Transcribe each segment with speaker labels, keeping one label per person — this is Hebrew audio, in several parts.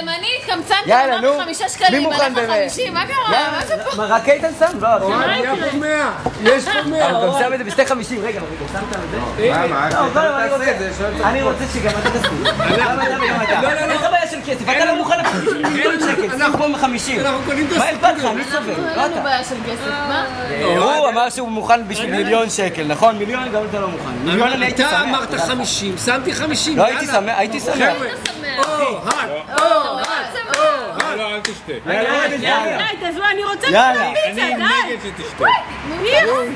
Speaker 1: תימנית, קמצנתי, אמרתי 5 שקלים, עליך 50, מה קרה? מה זה פה?
Speaker 2: רק איתן שם? לא,
Speaker 3: היה פה 100, יש פה 100.
Speaker 2: אבל גם שם את זה בשתי 50, רגע, שמת על זה? אני רוצה שגם אתה תשים. למה אתה וגם אתה? איך הבעיה של כסף? אתה לא מוכן ל50 מיליון שקל, שים פה 50. מה אכפת לך? מי סובל? לא
Speaker 1: אין לנו
Speaker 2: אתה.
Speaker 1: בעיה של כסף, מה?
Speaker 2: הוא אמר שהוא מוכן בשביל מיליון שקל, נכון? מיליון גם אתה לא מוכן. מיליון אני הייתי שמח.
Speaker 3: אתה אמרת 50, שמתי 50.
Speaker 2: לא הייתי שמח, הייתי שמח.
Speaker 4: לא, אל תשתה.
Speaker 5: די, תעזבו, אני רוצה
Speaker 2: יאללה.
Speaker 5: פיצה, די.
Speaker 4: אני נגד שתשתה.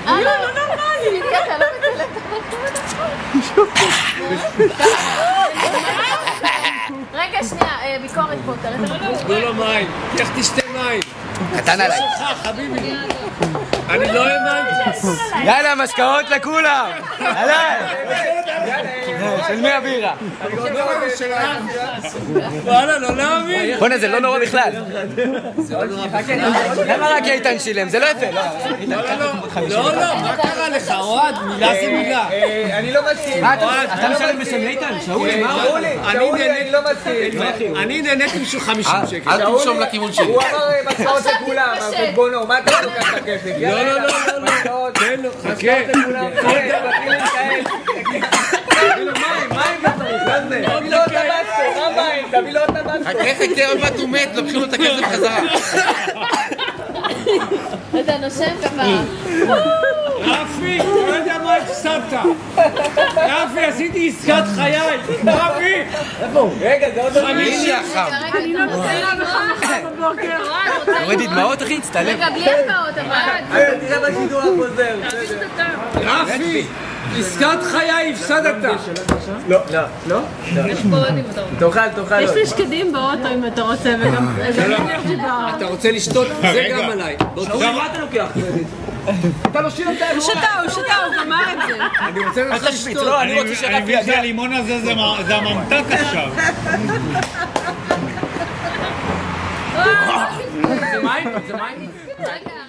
Speaker 5: לא נורמלי.
Speaker 1: אתה לא מצלם. רגע, שנייה, ביקורת פה, תראה את הביקורת.
Speaker 3: תנו לו מים, איך תשתה מים?
Speaker 2: קטן עליי.
Speaker 3: חביבי. אני לא האמנתי.
Speaker 2: יאללה, משקאות לכולם. עליי. של מי הבירה?
Speaker 3: וואלה, לא להאמין.
Speaker 2: בוא'נה, זה לא נורא בכלל. למה רק איתן שילם? זה לא יפה.
Speaker 3: לא, מה קרה לך? אוהד, מילה זה מילה.
Speaker 4: אני לא מסכים.
Speaker 2: אתה משלם בשם איתן? שאולי, מה אמרו לי?
Speaker 4: אני לא מסכים.
Speaker 3: אני נהניתי בשביל 50 שקל.
Speaker 4: אל תנשום לכיוון שלי. הוא אמר משקאות לכולם, אבל בונו, מה אתה לוקח את הכסף?
Speaker 3: לא. תן לו, חכה.
Speaker 4: תביא לו את הבסקו, מה מים? תביא לו את הבסקו. חכה, עוד מעט הוא מת, לוקחים לו את הכסף חזרה.
Speaker 1: אתה נושם ככה.
Speaker 3: רפי, לא יודע מה הפסדת. רפי, עשיתי עסקת חיי. רפי!
Speaker 4: רגע, זה עוד לא
Speaker 3: חמישי.
Speaker 5: אני לא מסתירה בחמחה בבוקר.
Speaker 2: תורידי דמעות, אחי, תצטלם.
Speaker 1: רגע, בלי הפעות, אבל.
Speaker 4: אתה תראה בשידור החוזר.
Speaker 3: רפי, עסקת חיי הפסדת.
Speaker 4: לא?
Speaker 1: יש פה עוד אם אתה רוצה.
Speaker 4: תאכל.
Speaker 5: יש לי שקדים באוטו אם אתה רוצה, וגם אנרג'י בר.
Speaker 3: אתה רוצה לשתות? זה גם עליי.
Speaker 2: מה אתה לוקח?
Speaker 5: הוא שתה, הוא גמר את זה.
Speaker 3: אני רוצה לך
Speaker 2: תשמיץ, לא, אני רוצה
Speaker 4: אני
Speaker 2: שרפי
Speaker 4: מבין
Speaker 2: ידע.
Speaker 4: שהלימון הזה זה הממתק עכשיו.
Speaker 3: זה מים?
Speaker 1: רגע.